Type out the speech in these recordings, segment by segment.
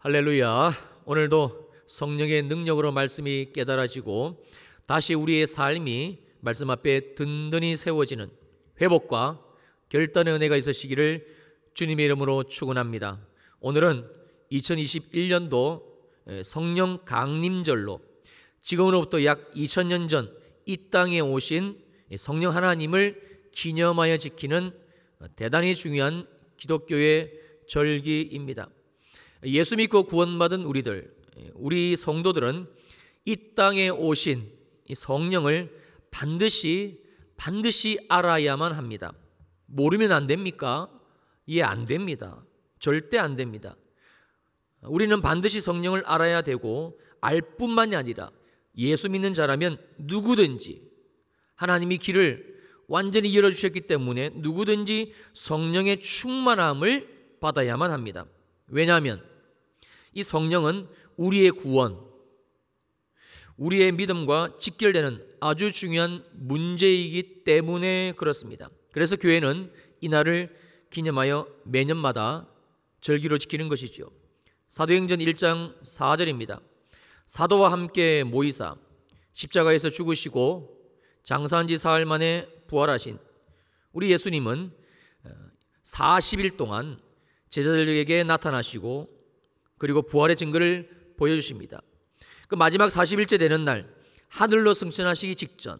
할렐루야. 오늘도 성령의 능력으로 말씀이 깨달아지고 다시 우리의 삶이 말씀 앞에 든든히 세워지는 회복과 결단의 은혜가 있으시기를 주님의 이름으로 축원합니다. 오늘은 2021년도 성령 강림절로 지금으로부터 약 2000년 전 이 땅에 오신 성령 하나님을 기념하여 지키는 대단히 중요한 기독교의 절기입니다. 예수 믿고 구원받은 우리 성도들은 이 땅에 오신 이 성령을 반드시 알아야만 합니다. 모르면 안 됩니까? 예, 안 됩니다. 절대 안 됩니다. 우리는 반드시 성령을 알아야 되고 알 뿐만이 아니라 예수 믿는 자라면 누구든지 하나님이 길을 완전히 열어주셨기 때문에 누구든지 성령의 충만함을 받아야만 합니다. 왜냐하면 이 성령은 우리의 구원, 우리의 믿음과 직결되는 아주 중요한 문제이기 때문에 그렇습니다. 그래서 교회는 이날을 기념하여 매년마다 절기로 지키는 것이죠. 사도행전 1장 4절입니다. 사도와 함께 모이사 십자가에서 죽으시고 장사한 지 사흘 만에 부활하신 우리 예수님은 40일 동안 제자들에게 나타나시고 그리고 부활의 증거를 보여주십니다. 그 마지막 40일째 되는 날 하늘로 승천하시기 직전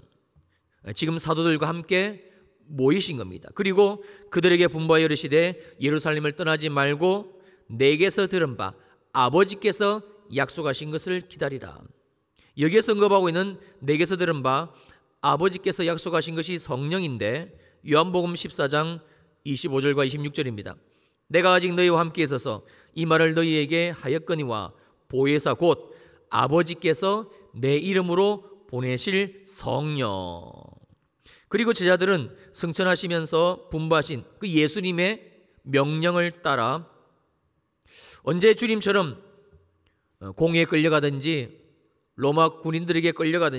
지금 사도들과 함께 모이신 겁니다. 그리고 그들에게 분부하여 이르시되 예루살렘을 떠나지 말고 내게서 들은 바 아버지께서 약속하신 것을 기다리라. 여기에서 언급하고 있는 내게서 들은 바 아버지께서 약속하신 것이 성령인데 요한복음 14장 25절과 26절입니다. 내가 아직 너희와 함께 있어서 이 말을 너희에게 하였거니와 보혜사 곧 아버지께서 내 이름으로 보내실 성령. 그리고 제자들은 승천하시면서 분부하신 그 예수님의 명령을 따라 언제 주님처럼 공에 끌려가든지 로마 군인들에게 끌려가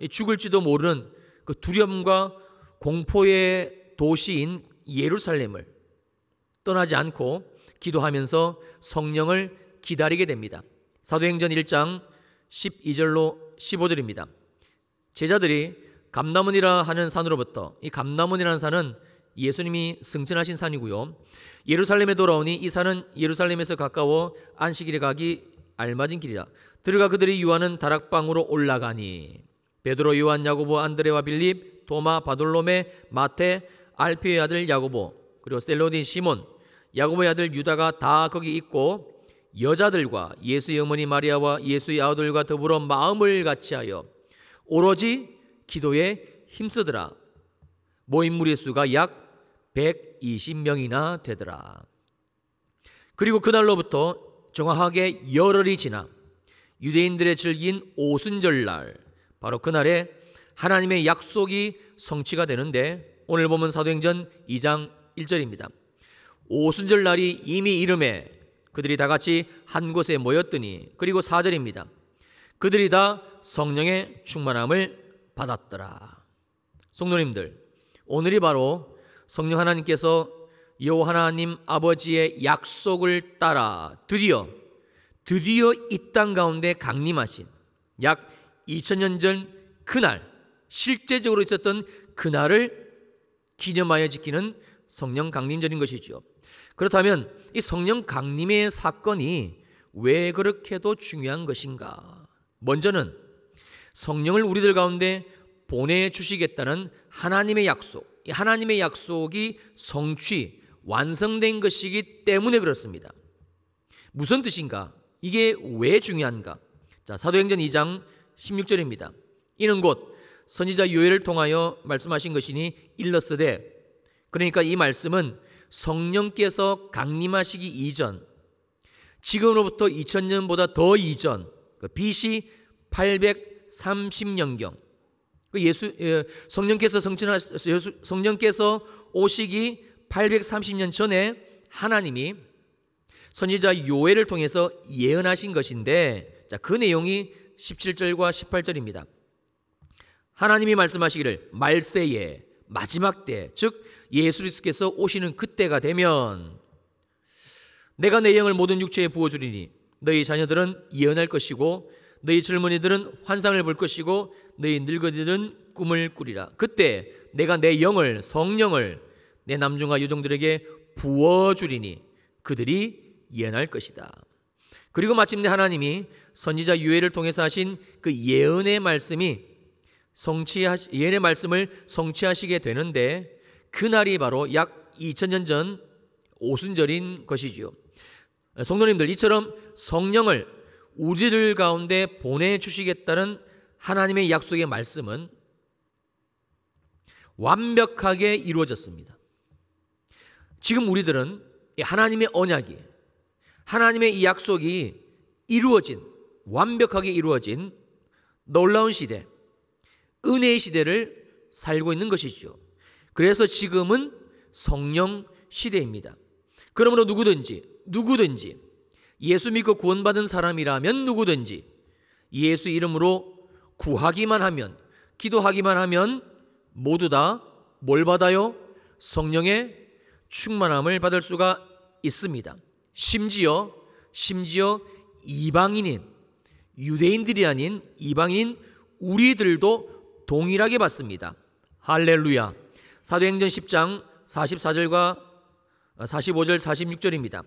죽을지도 모르는 그 두려움과 공포의 도시인 예루살렘을 떠나지 않고 기도하면서 성령을 기다리게 됩니다. 사도행전 1장 12절로 15절입니다. 제자들이 감람원이라 하는 산으로부터, 이 감람원이라는 산은 예수님이 승천하신 산이고요, 예루살렘에 돌아오니 이 산은 예루살렘에서 가까워 안식일에 가기 알맞은 길이라. 들어가 그들이 유하는 다락방으로 올라가니 베드로, 요한, 야고보, 안드레와 빌립, 도마, 바돌로메, 마테, 알피의 아들 야고보, 그리고 셀로딘 시몬, 야고보의 아들 유다가 다 거기 있고 여자들과 예수의 어머니 마리아와 예수의 아들과 더불어 마음을 같이하여 오로지 기도에 힘쓰더라. 모인 무리의 수가 약 120명이나 되더라. 그리고 그날로부터 정확하게 열흘이 지나 유대인들의 즐긴 오순절날, 바로 그날에 하나님의 약속이 성취가 되는데 오늘 보면 사도행전 2장 1절입니다. 오순절날이 이미 이름에 그들이 다 같이 한 곳에 모였더니, 그리고 4절입니다. 그들이 다 성령의 충만함을 받았더라. 성도님들, 오늘이 바로 성령 하나님께서 여호와 하나님 아버지의 약속을 따라 드디어 이 땅 가운데 강림하신 약 2000년 전 그날, 실제적으로 있었던 그날을 기념하여 지키는 성령 강림절인 것이죠. 그렇다면 이 성령 강림의 사건이 왜 그렇게도 중요한 것인가? 먼저는 성령을 우리들 가운데 보내주시겠다는 하나님의 약속, 이 하나님의 약속이 성취, 완성된 것이기 때문에 그렇습니다. 무슨 뜻인가? 이게 왜 중요한가? 자, 사도행전 2장 16절입니다. 이는 곧 선지자 요엘을 통하여 말씀하신 것이니 일렀으되, 그러니까 이 말씀은 성령께서 강림하시기 이전, 지금으로부터 2000년보다 더 이전, BC 830년경, 성령께서 오시기 830년 전에 하나님이 선지자 요엘을 통해서 예언하신 것인데, 자, 그 내용이 17절과 18절입니다. 하나님이 말씀하시기를 말세에 마지막 때, 즉 예수 그리스도께서 오시는 그때가 되면 내가 내 영을 모든 육체에 부어주리니 너희 자녀들은 예언할 것이고 너희 젊은이들은 환상을 볼 것이고 너희 늙은이들은 꿈을 꾸리라. 그때 내가 내 영을, 성령을 내 남종과 여종들에게 부어주리니 그들이 예언할 것이다. 그리고 마침내 하나님이 선지자 요엘을 통해서 하신 그 예언의 말씀을 성취하시게 되는데, 그날이 바로 약 2000년 전 오순절인 것이지요. 성도님들, 이처럼 성령을 우리들 가운데 보내주시겠다는 하나님의 약속의 말씀은 완벽하게 이루어졌습니다. 지금 우리들은 하나님의 언약이, 하나님의 이 약속이 완벽하게 이루어진 놀라운 시대, 은혜의 시대를 살고 있는 것이죠. 그래서 지금은 성령 시대입니다. 그러므로 누구든지 예수 믿고 구원받은 사람이라면 누구든지 예수 이름으로 구하기만 하면, 기도하기만 하면 모두 다 뭘 받아요? 성령의 충만함을 받을 수가 있습니다. 심지어 이방인인, 유대인들이 아닌 이방인인 우리들도 동일하게 받습니다. 할렐루야. 사도행전 10장 44절과 45절 46절입니다.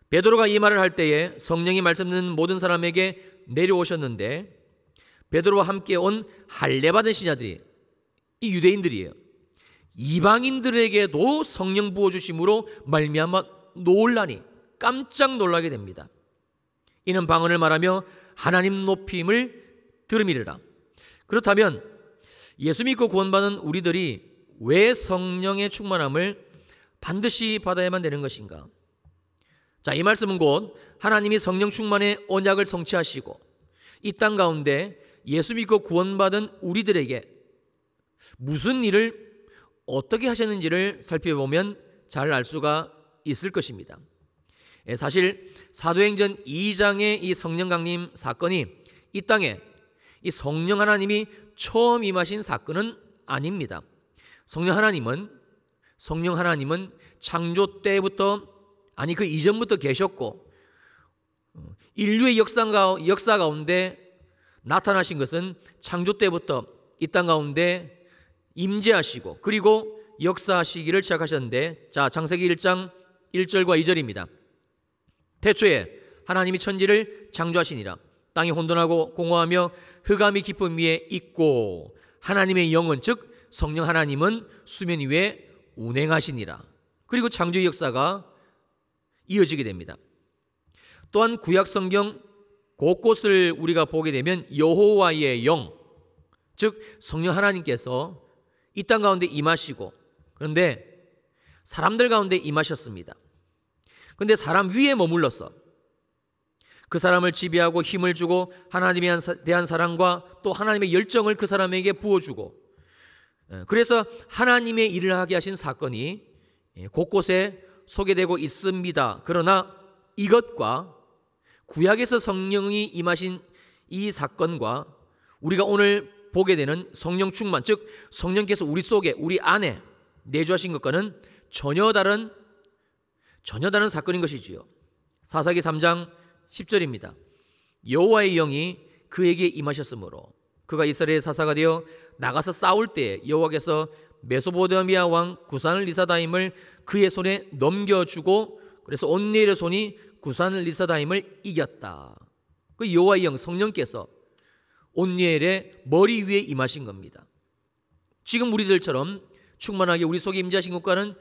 베드로가 이 말을 할 때에 성령이 말씀 듣는 모든 사람에게 내려오셨는데, 베드로와 함께 온 할례 받은 신하들이, 이 유대인들이에요. 이방인들에게도 성령 부어주심으로 말미암아 놀라니, 깜짝 놀라게 됩니다. 이는 방언을 말하며 하나님 높임을 들음이르라. 그렇다면 예수 믿고 구원받은 우리들이 왜 성령의 충만함을 반드시 받아야만 되는 것인가? 자, 이 말씀은 곧 하나님이 성령 충만의 언약을 성취하시고 이 땅 가운데 예수 믿고 구원받은 우리들에게 무슨 일을 어떻게 하셨는지를 살펴보면 잘 알 수가 있을 것입니다. 사실 사도행전 2장의 이 성령 강림 사건이 이 땅에 이 성령 하나님이 처음 임하신 사건은 아닙니다. 성령 하나님은 창조 때부터, 아니 그 이전부터 계셨고, 인류의 역사 가운데 나타나신 것은 창조 때부터 이 땅 가운데 임재하시고 그리고 역사하시기를 시작하셨는데, 자, 창세기 1장 1절과 2절입니다. 태초에 하나님이 천지를 창조하시니라. 땅이 혼돈하고 공허하며 흑암이 깊음 위에 있고 하나님의 영은, 즉 성령 하나님은 수면 위에 운행하시니라. 그리고 창조의 역사가 이어지게 됩니다. 또한 구약 성경 곳곳을 우리가 보게 되면 여호와의 영, 즉 성령 하나님께서 이 땅 가운데 임하시고, 그런데 사람들 가운데 임하셨습니다. 그런데 사람 위에 머물러서 그 사람을 지배하고 힘을 주고 하나님에 대한 사랑과 또 하나님의 열정을 그 사람에게 부어주고, 그래서 하나님의 일을 하게 하신 사건이 곳곳에 소개되고 있습니다. 그러나 이것과 구약에서 성령이 임하신 이 사건과 우리가 오늘 보게 되는 성령 충만, 즉 성령께서 우리 속에, 우리 안에 내주하신 것과는 전혀 다른 사건인 것이지요. 사사기 3장 10절입니다. 여호와의 영이 그에게 임하셨으므로 그가 이스라엘의 사사가 되어 나가서 싸울 때에 여호와께서 메소포타미아 왕 구산 리사다임을 그의 손에 넘겨주고, 그래서 온니엘의 손이 구산 리사다임을 이겼다. 그 여호와의 영, 성령께서 온니엘의 머리 위에 임하신 겁니다. 지금 우리들처럼 충만하게 우리 속에 임재하신 것과는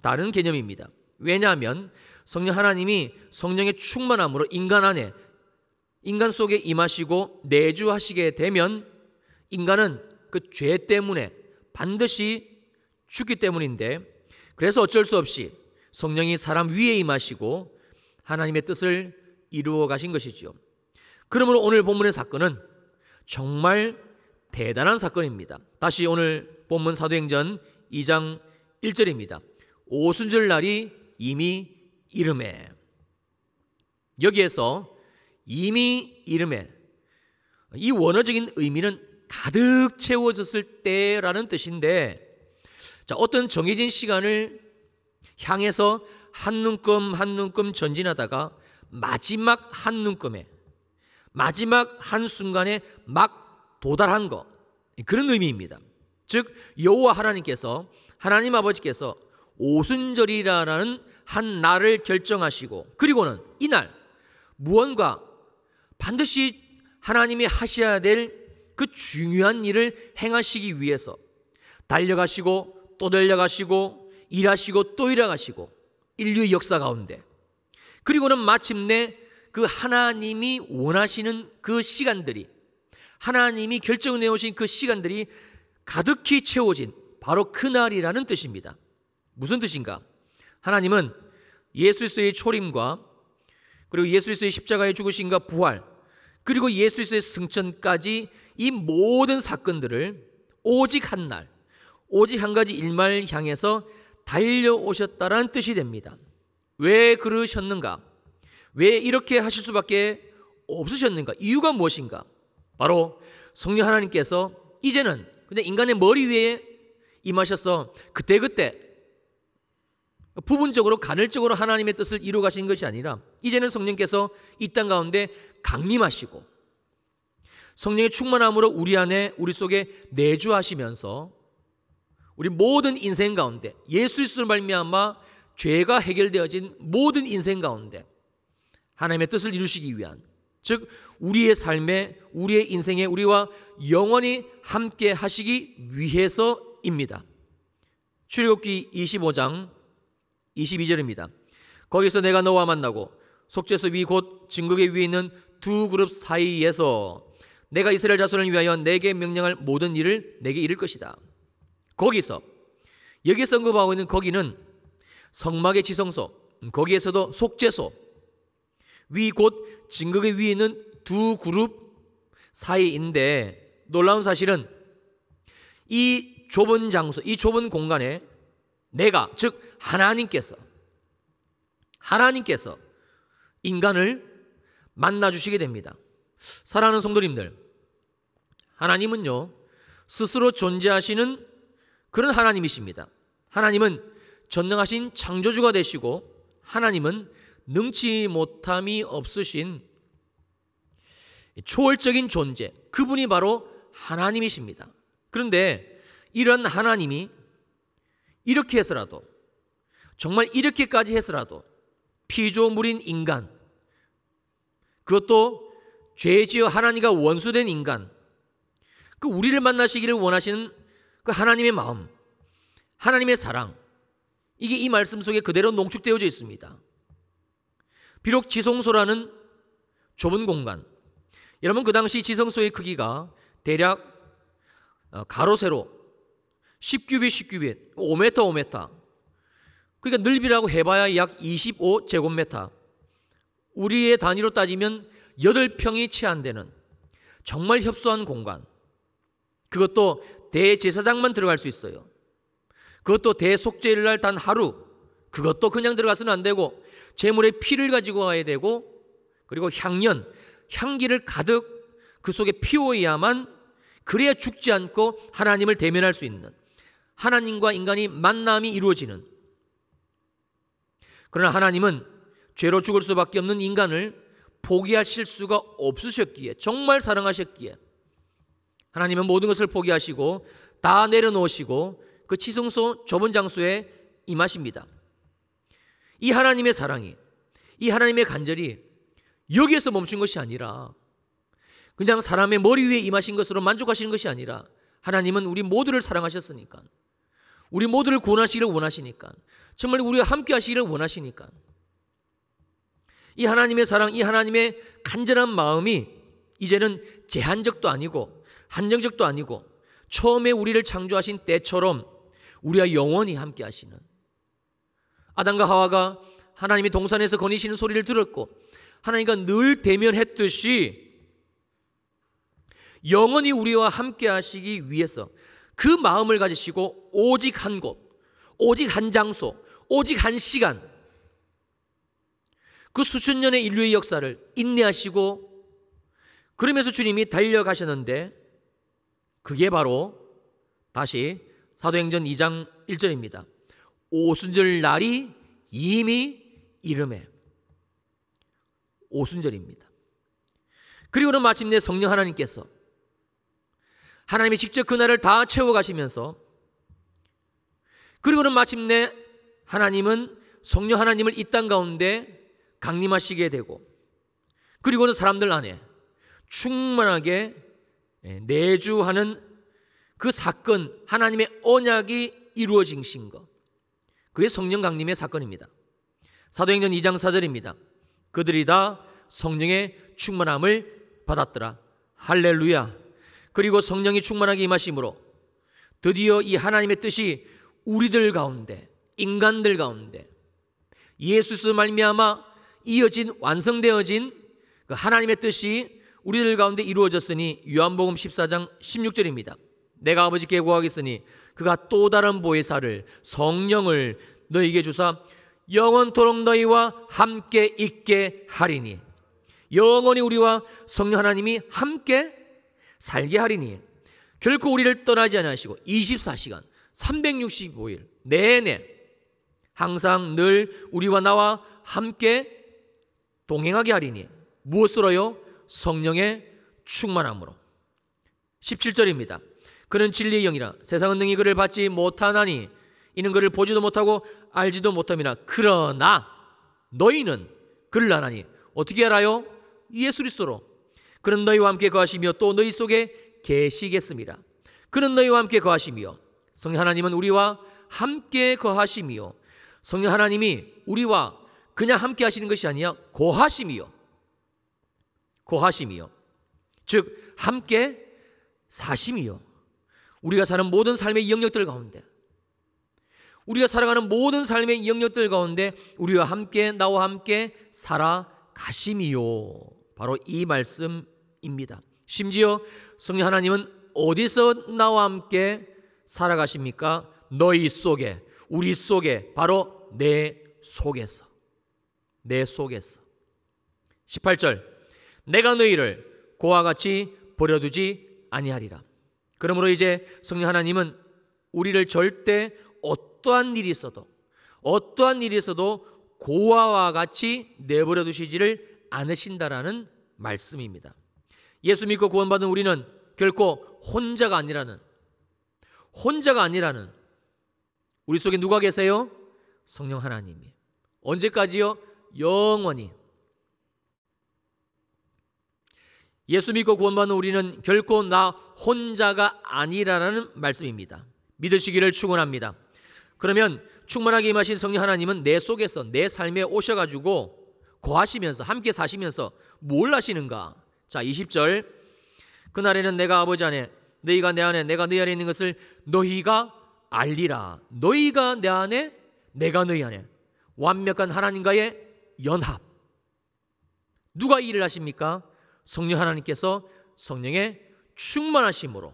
다른 개념입니다. 왜냐하면 성령 하나님이 성령의 충만함으로 인간 속에 임하시고 내주하시게 되면 인간은 그 죄 때문에 반드시 죽기 때문인데, 그래서 어쩔 수 없이 성령이 사람 위에 임하시고 하나님의 뜻을 이루어 가신 것이죠. 그러므로 오늘 본문의 사건은 정말 대단한 사건입니다. 다시 오늘 본문 사도행전 2장 1절입니다. 오순절 날이 이미 이름에, 여기에서 이미 이름에, 이 원어적인 의미는 가득 채워졌을 때라는 뜻인데, 자, 어떤 정해진 시간을 향해서 한 눈금 한 눈금 전진하다가 마지막 한 눈금에, 마지막 한 순간에 막 도달한 것, 그런 의미입니다. 즉 여호와 하나님께서, 하나님 아버지께서 오순절이라는 한 날을 결정하시고, 그리고는 이날 무언가 반드시 하나님이 하셔야 될 그 중요한 일을 행하시기 위해서 달려가시고 또 달려가시고 일하시고 또 일하시고 인류의 역사 가운데, 그리고는 마침내 그 하나님이 원하시는 그 시간들이, 하나님이 결정을 내오신 그 시간들이 가득히 채워진 바로 그날이라는 뜻입니다. 무슨 뜻인가? 하나님은 예수 그리스도의 초림과 그리고 예수 그리스도의 십자가의 죽으심과 부활, 그리고 예수 그리스도의 승천까지 이 모든 사건들을 오직 한 날, 오직 한 가지 일만을 향해서 달려오셨다라는 뜻이 됩니다. 왜 그러셨는가? 왜 이렇게 하실 수밖에 없으셨는가? 이유가 무엇인가? 바로 성령 하나님께서 이제는 그냥 인간의 머리 위에 임하셔서 그때그때 부분적으로 간헐적으로 하나님의 뜻을 이루어 가시는 것이 아니라, 이제는 성령께서 이 땅 가운데 강림하시고 성령의 충만함으로 우리 안에, 우리 속에 내주하시면서 우리 모든 인생 가운데 예수 그리스도로 말미암아 죄가 해결되어진 모든 인생 가운데 하나님의 뜻을 이루시기 위한, 즉 우리의 삶에, 우리의 인생에 우리와 영원히 함께 하시기 위해서입니다. 출애굽기 25장 22절입니다. 거기서 내가 너와 만나고 속죄소 위 곧 증거계 위에 있는 두 그룹 사이에서 내가 이스라엘 자손을 위하여 내게 명령할 모든 일을 내게 이룰 것이다. 거기서, 여기서 언급하고 있는 거기는 성막의 지성소, 거기에서도 속죄소 위 곧 증거계 위에 있는 두 그룹 사이인데, 놀라운 사실은 이 좁은 장소, 이 좁은 공간에 내가, 즉 하나님께서 인간을 만나 주시게 됩니다. 사랑하는 성도님들, 하나님은요 스스로 존재하시는 그런 하나님이십니다. 하나님은 전능하신 창조주가 되시고, 하나님은 능치 못함이 없으신 초월적인 존재, 그분이 바로 하나님이십니다. 그런데 이런 하나님이 이렇게 해서라도, 정말 이렇게까지 해서라도 피조물인 인간, 그것도 죄지어 하나님과 원수된 인간, 그 우리를 만나시기를 원하시는 그 하나님의 마음, 하나님의 사랑, 이게 이 말씀 속에 그대로 농축되어져 있습니다. 비록 지성소라는 좁은 공간, 여러분 그 당시 지성소의 크기가 대략 가로 세로 10규빗 10규빗 5m 5m, 그러니까 넓이라고 해봐야 약 25제곱미터, 우리의 단위로 따지면 8평이 채 안 되는 정말 협소한 공간, 그것도 대제사장만 들어갈 수 있어요. 그것도 대속죄일 날 단 하루, 그것도 그냥 들어가서는 안 되고 제물의 피를 가지고 와야 되고, 그리고 향연, 향기를 가득 그 속에 피워야만, 그래야 죽지 않고 하나님을 대면할 수 있는, 하나님과 인간이 만남이 이루어지는. 그러나 하나님은 죄로 죽을 수밖에 없는 인간을 포기하실 수가 없으셨기에, 정말 사랑하셨기에 하나님은 모든 것을 포기하시고 다 내려놓으시고 그 지성소 좁은 장소에 임하십니다. 이 하나님의 사랑이, 이 하나님의 간절이 여기에서 멈춘 것이 아니라, 그냥 사람의 머리 위에 임하신 것으로 만족하시는 것이 아니라, 하나님은 우리 모두를 사랑하셨으니까, 우리 모두를 구원하시기를 원하시니까, 정말 우리와 함께 하시기를 원하시니까, 이 하나님의 사랑, 이 하나님의 간절한 마음이 이제는 제한적도 아니고 한정적도 아니고 처음에 우리를 창조하신 때처럼 우리와 영원히 함께 하시는, 아담과 하와가 하나님이 동산에서 거니시는 소리를 들었고 하나님과 늘 대면했듯이 영원히 우리와 함께 하시기 위해서 그 마음을 가지시고 오직 한 곳, 오직 한 장소, 오직 한 시간, 그 수천 년의 인류의 역사를 인내하시고 그러면서 주님이 달려가셨는데, 그게 바로 다시 사도행전 2장 1절입니다. 오순절 날이 이미 이름에 오순절입니다. 그리고는 마침내 성령 하나님께서 하나님이 직접 그날을 다 채워가시면서, 그리고는 마침내 하나님은 성령 하나님을 이 땅 가운데 강림하시게 되고, 그리고는 사람들 안에 충만하게 내주하는 그 사건, 하나님의 언약이 이루어진 것, 그게 성령 강림의 사건입니다. 사도행전 2장 4절입니다. 그들이 다 성령의 충만함을 받았더라. 할렐루야. 그리고 성령이 충만하게 임하심으로 드디어 이 하나님의 뜻이 우리들 가운데, 인간들 가운데 예수로 말미암아 이어진, 완성되어진 그 하나님의 뜻이 우리들 가운데 이루어졌으니, 요한복음 14장 16절입니다. 내가 아버지께 구하겠으니 그가 또 다른 보혜사를, 성령을 너희에게 주사 영원토록 너희와 함께 있게 하리니, 영원히 우리와 성령 하나님이 함께 살게 하리니, 결코 우리를 떠나지 아니하시고 24시간 365일 내내 항상 늘 우리와 나와 함께 동행하게 하리니, 무엇으로요? 성령의 충만함으로. 17절입니다. 그는 진리의 영이라 세상은 능히 그를 받지 못하나니 이는 그를 보지도 못하고 알지도 못함이나 그러나 너희는 그를 아나니. 어떻게 알아요? 예수 그리스도로. 그는 너희와 함께 거하시며 또 너희 속에 계시겠습니다. 그는 너희와 함께 거하시며, 성령 하나님은 우리와 함께 거하시며, 성령 하나님이 우리와 그냥 함께 하시는 것이 아니라 거하시며, 즉 함께 사심이요. 우리가 사는 모든 삶의 영역들 가운데, 우리가 살아가는 모든 삶의 영역들 가운데 우리와 함께, 나와 함께 살아가심이요. 바로 이 말씀입니다. 심지어 성령 하나님은 어디서 나와 함께 살아가십니까? 너희 속에, 우리 속에, 바로 내 속에서. 18절, 내가 너희를 고와 같이 버려두지 아니하리라. 그러므로 이제 성령 하나님은 우리를 절대 어떠한 일이 있어도 고아와 같이 내버려 두시지를 않으신다라는 말씀입니다. 예수 믿고 구원받은 우리는 결코 혼자가 아니라는 우리 속에 누가 계세요? 성령 하나님이. 언제까지요? 영원히. 예수 믿고 구원받는 우리는 결코 나 혼자가 아니라는 말씀입니다. 믿으시기를 축원합니다. 그러면 충만하게 임하신 성령 하나님은 내 속에서, 내 삶에 오셔가지고 거하시면서, 함께 사시면서 뭘 하시는가? 자, 20절, 그날에는 내가 아버지 안에, 너희가 내 안에, 내가 너희 안에 있는 것을 너희가 알리라. 너희가 내 안에, 내가 너희 안에. 완벽한 하나님과의 연합. 누가 이 일을 하십니까? 성령 하나님께서 성령의 충만하심으로.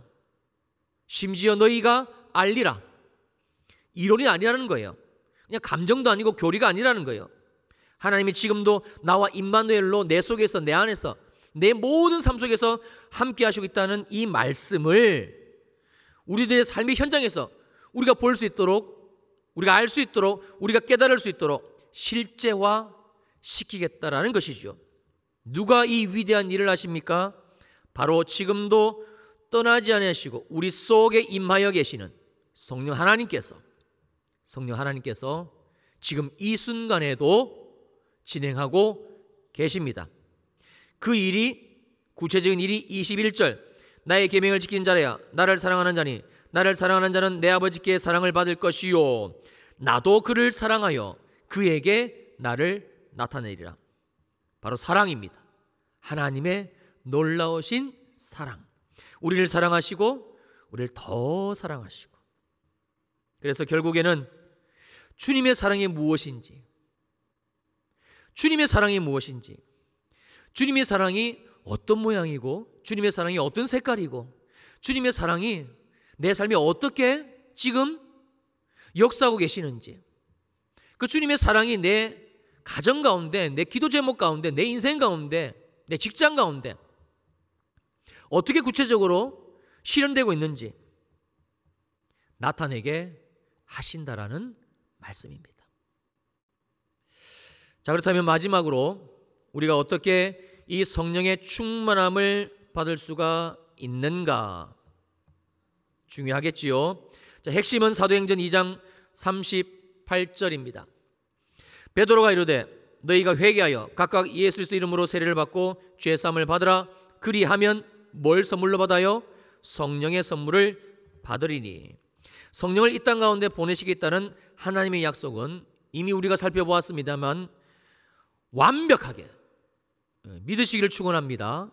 심지어 너희가 알리라. 이론이 아니라는 거예요. 그냥 감정도 아니고 교리가 아니라는 거예요. 하나님이 지금도 나와 임마누엘로 내 속에서, 내 안에서, 내 모든 삶 속에서 함께 하시고 있다는 이 말씀을 우리들의 삶의 현장에서 우리가 볼 수 있도록, 우리가 알 수 있도록, 우리가 깨달을 수 있도록 실제화 시키겠다라는 것이죠. 누가 이 위대한 일을 하십니까? 바로 지금도 떠나지 않으시고 우리 속에 임하여 계시는 성령 하나님께서 지금 이 순간에도 진행하고 계십니다. 그 일이, 구체적인 일이 21절, 나의 계명을 지키는 자라야 나를 사랑하는 자니 나를 사랑하는 자는 내 아버지께 사랑을 받을 것이요 나도 그를 사랑하여 그에게 나를 나타내리라. 바로 사랑입니다. 하나님의 놀라우신 사랑. 우리를 사랑하시고 우리를 더 사랑하시고. 그래서 결국에는 주님의 사랑이 무엇인지, 주님의 사랑이 어떤 모양이고, 주님의 사랑이 어떤 색깔이고, 주님의 사랑이 내 삶에 어떻게 지금 역사하고 계시는지, 그 주님의 사랑이 내 가정 가운데, 내 기도 제목 가운데, 내 인생 가운데, 내 직장 가운데 어떻게 구체적으로 실현되고 있는지 나타내게 하신다라는 말씀입니다. 자, 그렇다면 마지막으로 우리가 어떻게 이 성령의 충만함을 받을 수가 있는가? 중요하겠지요. 자, 핵심은 사도행전 2장 38절입니다. 베드로가 이르되 너희가 회개하여 각각 예수 그리스도 이름으로 세례를 받고 죄 사함을 받으라. 그리하면 뭘 선물로 받아요? 성령의 선물을 받으리니. 성령을 이 땅 가운데 보내시겠다는 하나님의 약속은 이미 우리가 살펴보았습니다만 완벽하게 믿으시기를 축원합니다.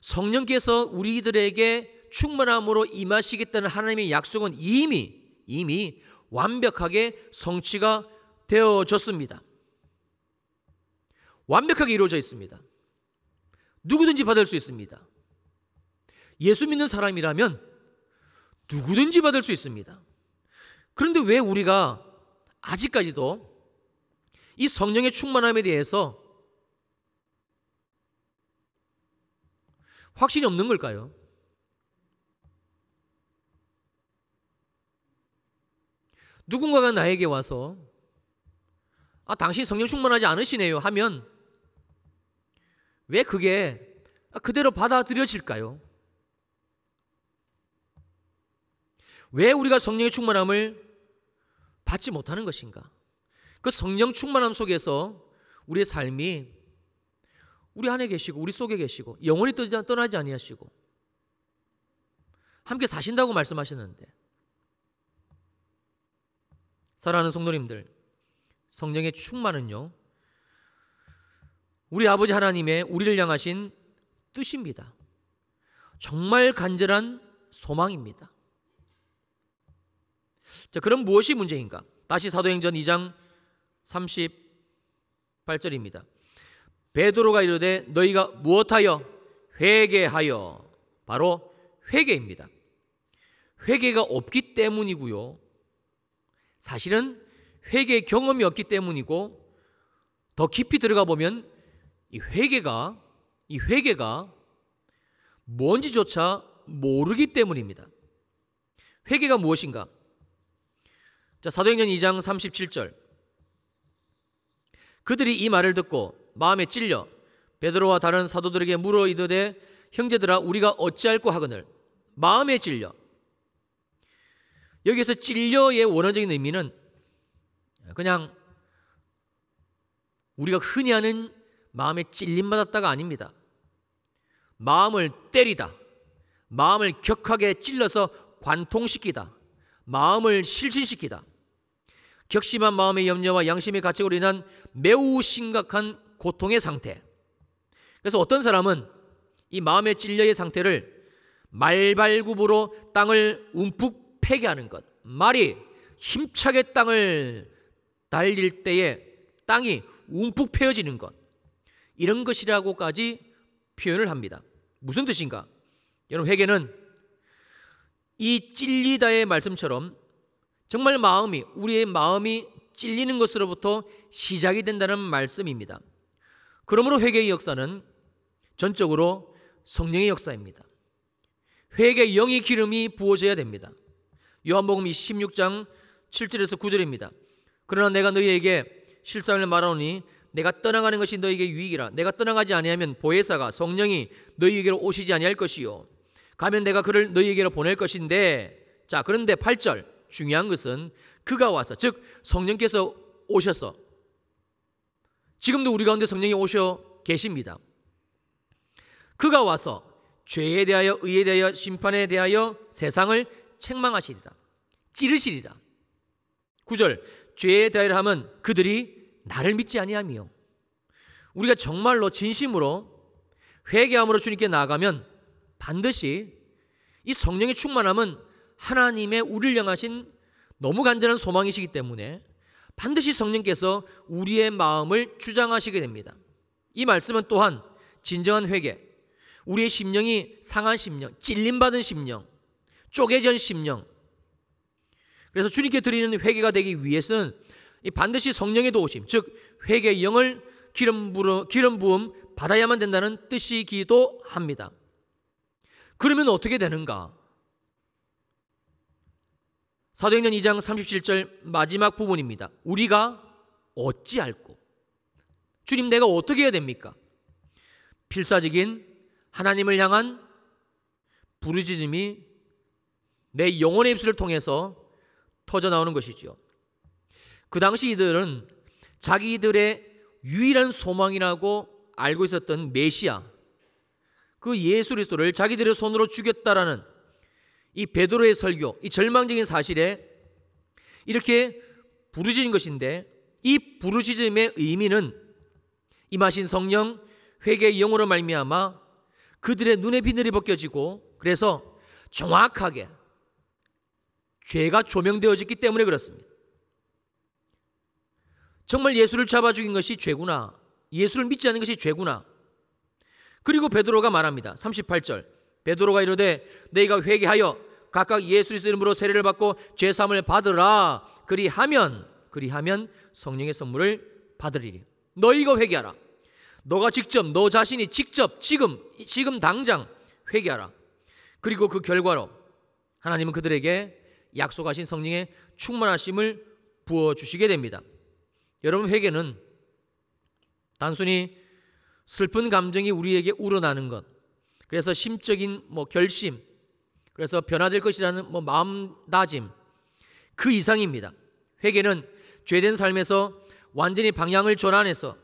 성령께서 우리들에게 충만함으로 임하시겠다는 하나님의 약속은 이미 완벽하게 성취가 되어졌습니다. 완벽하게 이루어져 있습니다. 누구든지 받을 수 있습니다. 예수 믿는 사람이라면 누구든지 받을 수 있습니다. 그런데 왜 우리가 아직까지도 이 성령의 충만함에 대해서 확신이 없는 걸까요? 누군가가 나에게 와서 당신 성령 충만하지 않으시네요 하면 왜 그게 그대로 받아들여질까요? 왜 우리가 성령의 충만함을 받지 못하는 것인가? 그 성령 충만함 속에서 우리의 삶이 우리 안에 계시고 우리 속에 계시고 영원히 떠나지 아니하시고 함께 사신다고 말씀하셨는데, 사랑하는 성도님들, 성령의 충만은요 우리 아버지 하나님의 우리를 향하신 뜻입니다. 정말 간절한 소망입니다. 자, 그럼 무엇이 문제인가? 다시 사도행전 2장 38절입니다. 베드로가 이르되 너희가 무엇하여? 회개하여. 바로 회개입니다. 회개가 없기 때문이고요, 사실은 회개 경험이 없기 때문이고, 더 깊이 들어가 보면 이 회개가 뭔지조차 모르기 때문입니다. 회개가 무엇인가? 자, 사도행전 2장 37절. 그들이 이 말을 듣고 마음에 찔려 베드로와 다른 사도들에게 물어 이르되 형제들아 우리가 어찌할꼬 하거늘. 마음에 찔려. 여기서 찔려의 원어적인 의미는 그냥 우리가 흔히 하는 마음에 찔림받았다가 아닙니다. 마음을 때리다, 마음을 격하게 찔러서 관통시키다, 마음을 실신시키다. 격심한 마음의 염려와 양심의 가책으로 인한 매우 심각한 고통의 상태. 그래서 어떤 사람은 이 마음의 찔려의 상태를 말발굽으로 땅을 움푹 패게 하는 것, 말이 힘차게 땅을 달릴 때에 땅이 움푹 패여지는 것, 이런 것이라고까지 표현을 합니다. 무슨 뜻인가? 여러분, 회개는 이 찔리다의 말씀처럼 정말 우리의 마음이 찔리는 것으로부터 시작이 된다는 말씀입니다. 그러므로 회개의 역사는 전적으로 성령의 역사입니다. 회개의 영의 기름이 부어져야 됩니다. 요한복음 16장 7절에서 9절입니다. 그러나 내가 너희에게 실상을 말하노니 내가 떠나가는 것이 너희에게 유익이라. 내가 떠나가지 아니하면 보혜사가 성령이 너희에게로 오시지 아니할 것이요 가면 내가 그를 너희에게로 보낼 것인데. 자, 그런데 8절 중요한 것은 그가 와서, 즉 성령께서 오셔서, 지금도 우리 가운데 성령이 오셔 계십니다. 그가 와서 죄에 대하여 의에 대하여 심판에 대하여 세상을 책망하시리라, 찌르시리라. 9절 죄에 대하여 하면 그들이 나를 믿지 아니하며. 우리가 정말로 진심으로 회개함으로 주님께 나아가면 반드시 이 성령의 충만함은 하나님의 우리를 향하신 너무 간절한 소망이시기 때문에 반드시 성령께서 우리의 마음을 주장하시게 됩니다. 이 말씀은 또한 진정한 회개, 우리의 심령이 상한 심령, 찔림받은 심령, 쪼개진 심령, 그래서 주님께 드리는 회개가 되기 위해서는 반드시 성령의 도우심, 즉 회개의 영을 기름 부음 받아야만 된다는 뜻이기도 합니다. 그러면 어떻게 되는가? 사도행전 2장 37절 마지막 부분입니다. 우리가 어찌할꼬? 주님, 내가 어떻게 해야 됩니까? 필사적인 하나님을 향한 부르짖음이 내 영혼의 입술을 통해서 터져나오는 것이죠. 그 당시 이들은 자기들의 유일한 소망이라고 알고 있었던 메시아, 그 예수 그리스도를 자기들의 손으로 죽였다라는 이 베드로의 설교, 이 절망적인 사실에 이렇게 부르짖은 것인데, 이 부르짖음의 의미는 임하신 성령 회개의 영으로 말미암아 그들의 눈의 비늘이 벗겨지고, 그래서 정확하게 죄가 조명되어졌기 때문에 그렇습니다. 정말 예수를 잡아 죽인 것이 죄구나, 예수를 믿지 않는 것이 죄구나. 그리고 베드로가 말합니다. 38절, 베드로가 이르되 너희가 회개하여 각각 예수 그리스도 이름으로 세례를 받고 죄 사함을 받으라. 그리하면 성령의 선물을 받으리니. 너희가 회개하라. 너가 직접, 너 자신이 직접 지금 당장 회개하라. 그리고 그 결과로 하나님은 그들에게 약속하신 성령의 충만하심을 부어주시게 됩니다. 여러분, 회개는 단순히 슬픈 감정이 우리에게 우러나는 것, 그래서 심적인 결심, 그래서 변화될 것이라는 마음다짐, 그 이상입니다. 회개는 죄된 삶에서 완전히 방향을 전환해서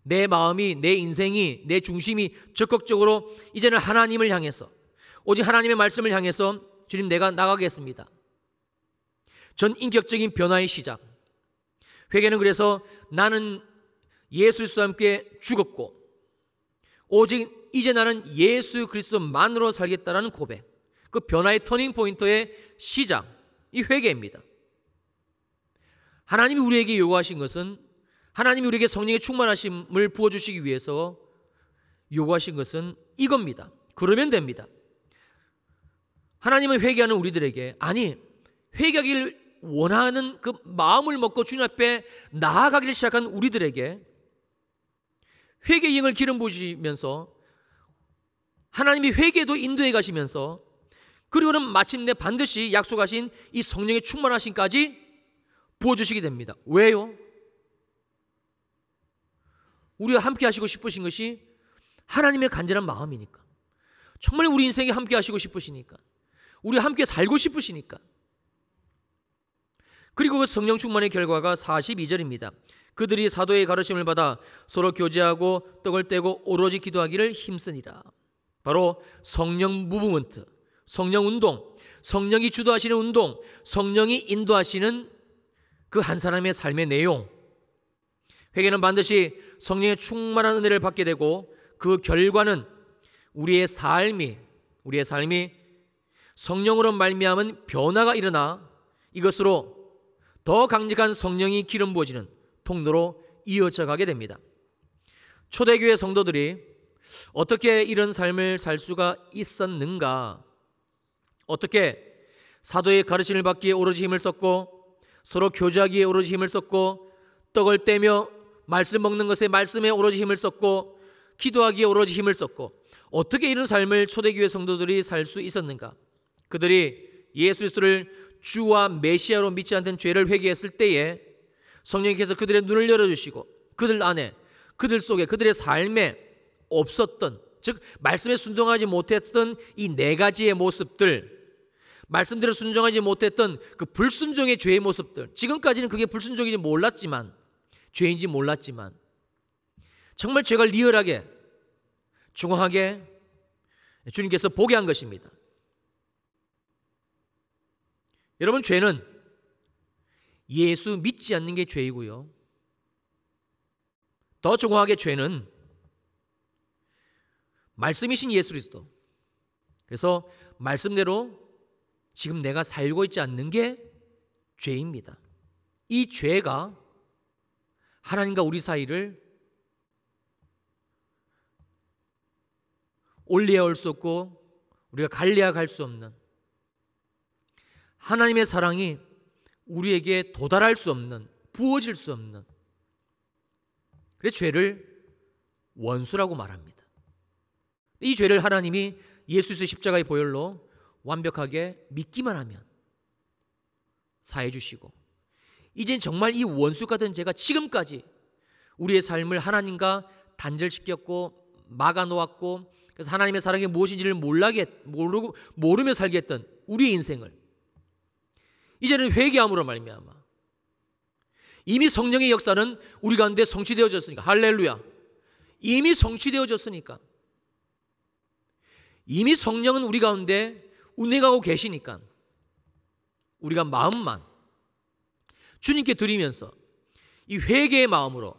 내 마음이, 내 인생이, 내 중심이 적극적으로 이제는 하나님을 향해서, 오직 하나님의 말씀을 향해서 주님, 내가 나가겠습니다. 전 인격적인 변화의 시작. 회개는 그래서 나는 예수 그리스도와 함께 죽었고 오직 이제 나는 예수 그리스도만으로 살겠다라는 고백, 그 변화의 터닝 포인트의 시작, 이 회개입니다. 하나님이 우리에게 요구하신 것은, 하나님이 우리에게 성령의 충만하심을 부어주시기 위해서 요구하신 것은 이겁니다. 그러면 됩니다. 하나님은 회개하는 우리들에게, 아니, 회개하기를 원하는 그 마음을 먹고 주님 앞에 나아가기를 시작한 우리들에게 회개의 영을 기름 부으시면서 하나님이 회개도 인도해 가시면서, 그리고는 마침내 반드시 약속하신 이 성령의 충만하심까지 부어주시게 됩니다. 왜요? 우리와 함께 하시고 싶으신 것이 하나님의 간절한 마음이니까, 정말 우리 인생에 함께 하시고 싶으시니까, 우리와 함께 살고 싶으시니까. 그리고 그 성령 충만의 결과가 42절입니다. 그들이 사도의 가르침을 받아 서로 교제하고 떡을 떼고 오로지 기도하기를 힘쓰니라. 바로 성령 무브먼트, 성령 운동, 성령이 주도하시는 운동, 성령이 인도하시는 그 한 사람의 삶의 내용. 회개는 반드시 성령의 충만한 은혜를 받게 되고, 그 결과는 우리의 삶이 성령으로 말미암은 변화가 일어나 이것으로 더 강력한 성령이 기름 부어지는 통로로 이어져 가게 됩니다. 초대교회 성도들이 어떻게 이런 삶을 살 수가 있었는가? 어떻게 사도의 가르침을 받기에 오로지 힘을 썼고, 서로 교제하기에 오로지 힘을 썼고, 떡을 떼며 말씀 먹는 것에 말씀에 오로지 힘을 썼고, 기도하기에 오로지 힘을 썼고, 어떻게 이런 삶을 초대교회 성도들이 살 수 있었는가? 그들이 예수 그리스도를 주와 메시아로 믿지 않던 죄를 회개했을 때에 성령께서 그들의 눈을 열어주시고, 그들 안에, 그들 속에, 그들의 삶에 없었던, 즉 말씀에 순종하지 못했던 이 네 가지의 모습들, 말씀대로 순종하지 못했던 그 불순종의 죄의 모습들, 지금까지는 그게 불순종인지 몰랐지만, 죄인지 몰랐지만, 정말 죄가 리얼하게, 중요하게 주님께서 보게 한 것입니다. 여러분, 죄는 예수 믿지 않는 게 죄이고요, 더 정확하게 죄는 말씀이신 예수 그리스도, 그래서 말씀대로 지금 내가 살고 있지 않는 게 죄입니다. 이 죄가 하나님과 우리 사이를 올리아 올 수 없고 우리가 갈리아 갈 수 없는, 하나님의 사랑이 우리에게 도달할 수 없는, 부어질 수 없는, 그래서 죄를 원수라고 말합니다. 이 죄를 하나님이 예수 그리스도의 십자가의 보혈로 완벽하게 믿기만 하면 사해 주시고, 이젠 정말 이 원수 같은 죄가 지금까지 우리의 삶을 하나님과 단절시켰고 막아놓았고, 그래서 하나님의 사랑이 무엇인지를 모르며 살게 했던 우리의 인생을 이제는 회개함으로 말미암아 이미 성령의 역사는 우리 가운데 성취되어졌으니까, 할렐루야, 이미 성취되어졌으니까, 이미 성령은 우리 가운데 운행하고 계시니까 우리가 마음만 주님께 드리면서 이 회개의 마음으로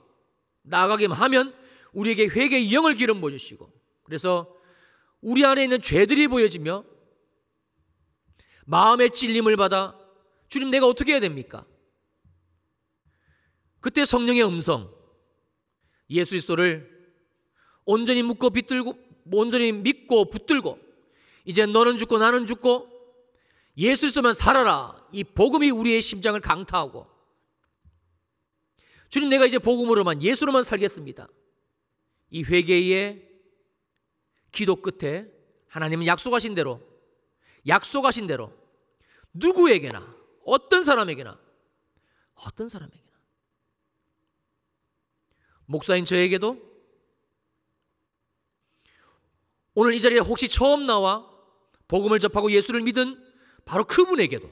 나아가게 하면 우리에게 회개의 영을 기름 부어주시고, 그래서 우리 안에 있는 죄들이 보여지며 마음의 찔림을 받아 주님 내가 어떻게 해야 됩니까? 그때 성령의 음성, 예수 그리스도를 온전히 온전히 믿고 붙들고 이제 너는 죽고 나는 죽고 예수 그리스도만 살아라, 이 복음이 우리의 심장을 강타하고 주님 내가 이제 복음으로만 예수로만 살겠습니다. 이 회개의 기도 끝에 하나님은 약속하신 대로 누구에게나 어떤 사람에게나 목사인 저에게도 오늘 이 자리에 혹시 처음 나와 복음을 접하고 예수를 믿은 바로 그분에게도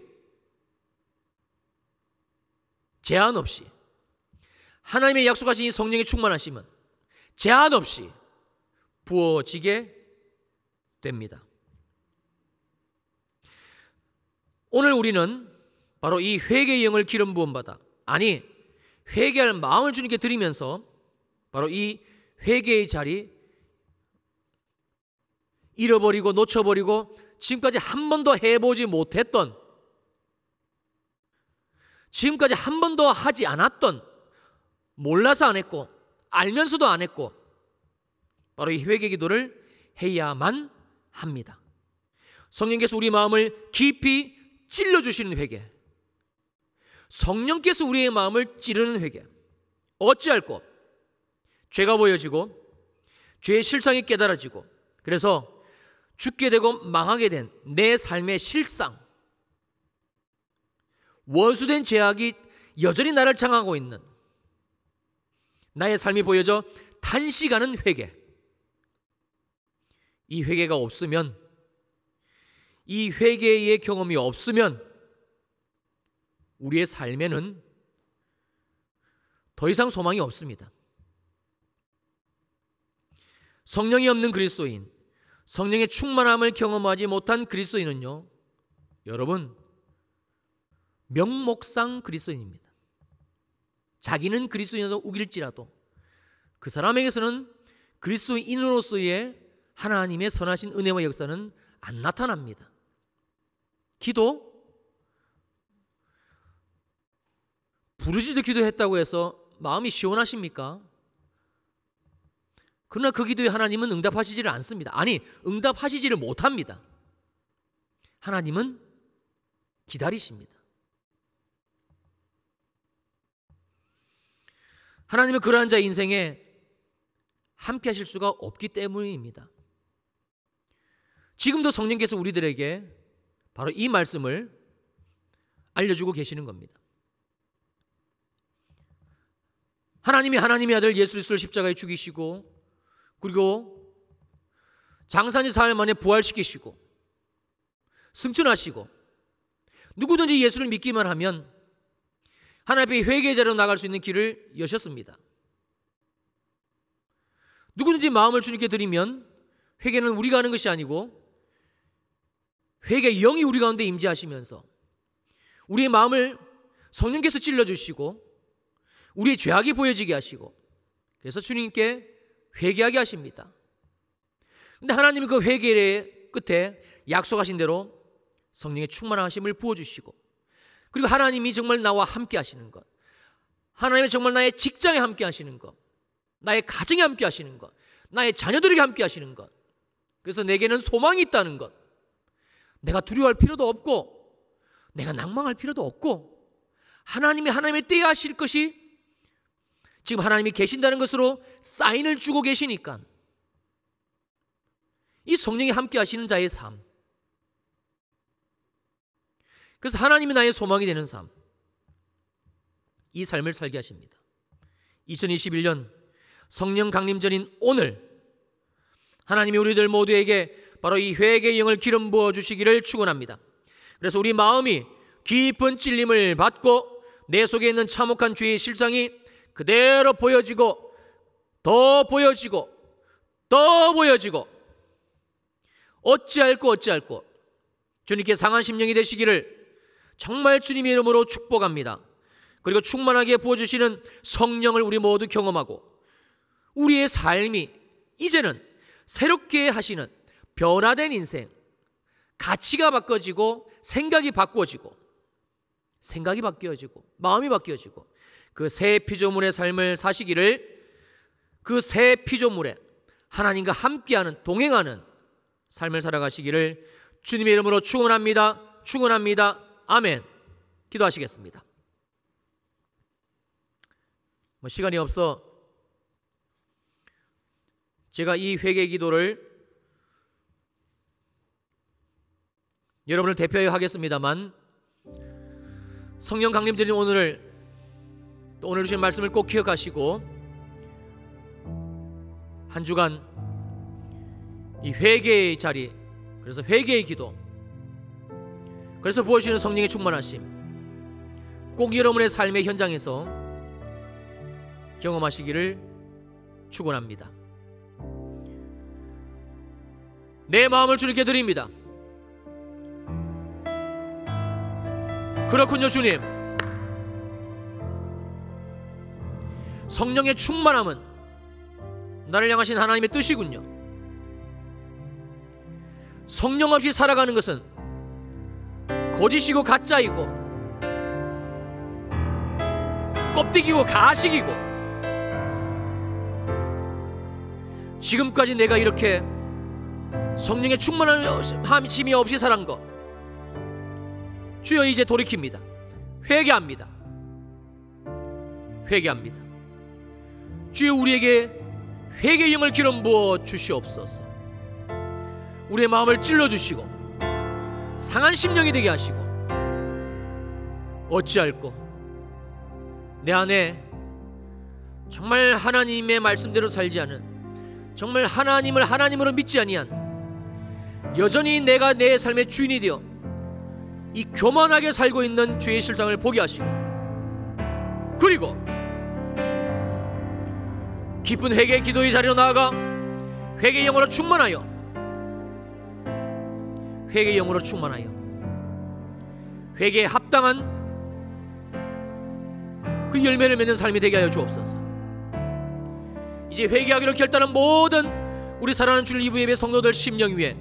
제한 없이 하나님의 약속하신 이 성령의 충만하심은 제한 없이 부어지게 됩니다. 오늘 우리는 바로 이 회개의 영을 기름 부음 받아, 아니 회개할 마음을 주님께 드리면서 바로 이 회개의 자리, 잃어버리고 놓쳐버리고 지금까지 한 번도 해보지 못했던, 지금까지 한 번도 하지 않았던, 몰라서 안 했고 알면서도 안 했고, 바로 이 회개 기도를 해야만 합니다. 성령께서 우리 마음을 깊이 찔러주시는 회개, 성령께서 우리의 마음을 찌르는 회개. 어찌할꼬? 죄가 보여지고 죄의 실상이 깨달아지고 그래서 죽게 되고 망하게 된 내 삶의 실상, 원수된 죄악이 여전히 나를 장악하고 있는 나의 삶이 보여져 탄식하는 회개. 이 회개가 없으면, 이 회개의 경험이 없으면 우리의 삶에는 더 이상 소망이 없습니다. 성령이 없는 그리스도인, 성령의 충만함을 경험하지 못한 그리스도인은요, 여러분, 명목상 그리스도인입니다. 자기는 그리스도인으로 우길지라도 그 사람에게서는 그리스도인으로서의 하나님의 선하신 은혜와 역사는 안 나타납니다. 기도, 부르짖어 기도했다고 해서 마음이 시원하십니까? 그러나 그 기도에 하나님은 응답하시지를 않습니다. 아니, 응답하시지를 못합니다. 하나님은 기다리십니다. 하나님은 그러한 자의 인생에 함께 하실 수가 없기 때문입니다. 지금도 성령께서 우리들에게 바로 이 말씀을 알려주고 계시는 겁니다. 하나님이 하나님의 아들 예수 그리스도를 십자가에 죽이시고 그리고 장사지 사흘 만에 부활시키시고 승천하시고 누구든지 예수를 믿기만 하면 하나님 앞에 회개의 자리로 나갈 수 있는 길을 여셨습니다. 누구든지 마음을 주님께 드리면 회개는 우리가 하는 것이 아니고 회개의 영이 우리 가운데 임재하시면서 우리의 마음을 성령께서 찔러주시고 우리의 죄악이 보여지게 하시고 그래서 주님께 회개하게 하십니다. 그런데 하나님이 그 회개의 끝에 약속하신 대로 성령의 충만하심을 부어주시고 그리고 하나님이 정말 나와 함께 하시는 것, 하나님이 정말 나의 직장에 함께 하시는 것, 나의 가정에 함께 하시는 것, 나의 자녀들에게 함께 하시는 것, 그래서 내게는 소망이 있다는 것, 내가 두려워할 필요도 없고 내가 낭망할 필요도 없고 하나님이 하나님의 때에 하실 것이 지금 하나님이 계신다는 것으로 사인을 주고 계시니까 이 성령이 함께 하시는 자의 삶, 그래서 하나님이 나의 소망이 되는 삶, 이 삶을 살게 하십니다. 2021년 성령 강림절인 오늘 하나님이 우리들 모두에게 바로 이 회개의 영을 기름 부어 주시기를 축원합니다. 그래서 우리 마음이 깊은 찔림을 받고 내 속에 있는 참혹한 죄의 실상이 그대로 보여지고 더 보여지고 더 보여지고 어찌할꼬 주님께 상한 심령이 되시기를 정말 주님의 이름으로 축복합니다. 그리고 충만하게 부어주시는 성령을 우리 모두 경험하고 우리의 삶이 이제는 새롭게 하시는 변화된 인생, 가치가 바꿔지고 생각이 바뀌어지고 마음이 바뀌어지고 그 새 피조물의 삶을 사시기를, 그 새 피조물에 하나님과 함께하는, 동행하는 삶을 살아가시기를 주님의 이름으로 축원합니다. 아멘. 기도하시겠습니다. 시간이 없어 제가 이 회개 기도를 여러분을 대표하여 하겠습니다만, 성령 강림절인 오늘 주신 말씀을 꼭 기억하시고 한 주간 이 회개의 자리, 그래서 회개의 기도, 그래서 부어주시는 성령의 충만하심 꼭 여러분의 삶의 현장에서 경험하시기를 축원합니다. 내 마음을 주님께 드립니다. 그렇군요, 주님. 성령의 충만함은 나를 향하신 하나님의 뜻이군요. 성령 없이 살아가는 것은 거짓이고 가짜이고 껍데기고 가식이고, 지금까지 내가 이렇게 성령의 충만함이 없이 살은 것, 주여 이제 돌이킵니다. 회개합니다. 주여 우리에게 회개의 영을 기름 부어 주시옵소서. 우리의 마음을 찔러주시고 상한 심령이 되게 하시고, 어찌할꼬 내 안에 정말 하나님의 말씀대로 살지 않은, 정말 하나님을 하나님으로 믿지 아니한, 여전히 내가 내 삶의 주인이 되어 이 교만하게 살고 있는 죄의 실상을 보게 하시고, 그리고 깊은 회개의 기도의 자리로 나아가 회개의 영으로 충만하여 회개에 합당한 그 열매를 맺는 삶이 되게 하여 주옵소서. 이제 회개하기로 결단한 모든 우리 사랑하는 주일 2부 예배 성도들 심령 위에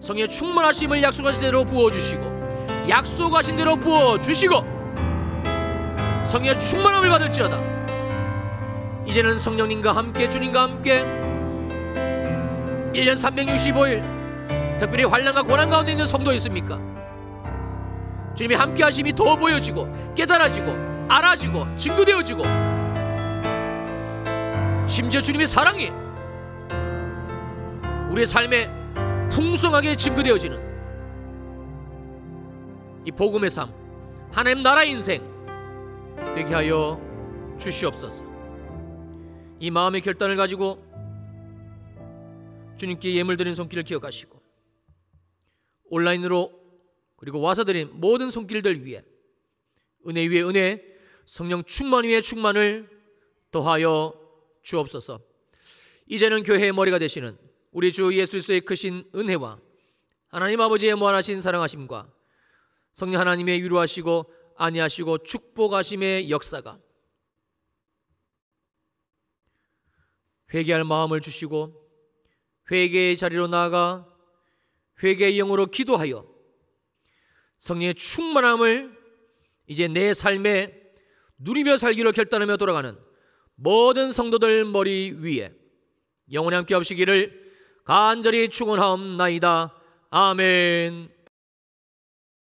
성령의 충만하심을 약속하신 대로 부어주시고, 약속하신 대로 부어주시고, 성령의 충만함을 받을지어다. 이제는 성령님과 함께, 주님과 함께 1년 365일 특별히 환난과 고난 가운데 있는 성도 있습니까? 주님의 함께 하심이 더 보여지고 깨달아지고 알아지고 증거되어지고, 심지어 주님의 사랑이 우리의 삶에 풍성하게 증거되어지는 이 복음의 삶, 하나님 나라 인생 되게 하여 주시옵소서. 이 마음의 결단을 가지고 주님께 예물 드린 손길을 기억하시고, 온라인으로 그리고 와서 드린 모든 손길들 위에 은혜 위에 은혜, 성령 충만 위에 충만을 더하여 주옵소서. 이제는 교회의 머리가 되시는 우리 주 예수 그리스도의 크신 은혜와 하나님 아버지의 무한하신 사랑하심과 성령 하나님의 위로하시고 안위하시고 축복하심의 역사가 회개할 마음을 주시고, 회개의 자리로 나아가 회개의 영으로 기도하여 성령의 충만함을 이제 내 삶에 누리며 살기로 결단하며 돌아가는 모든 성도들 머리 위에 영원히 함께 하시기를 간절히 축원하옵나이다. 아멘.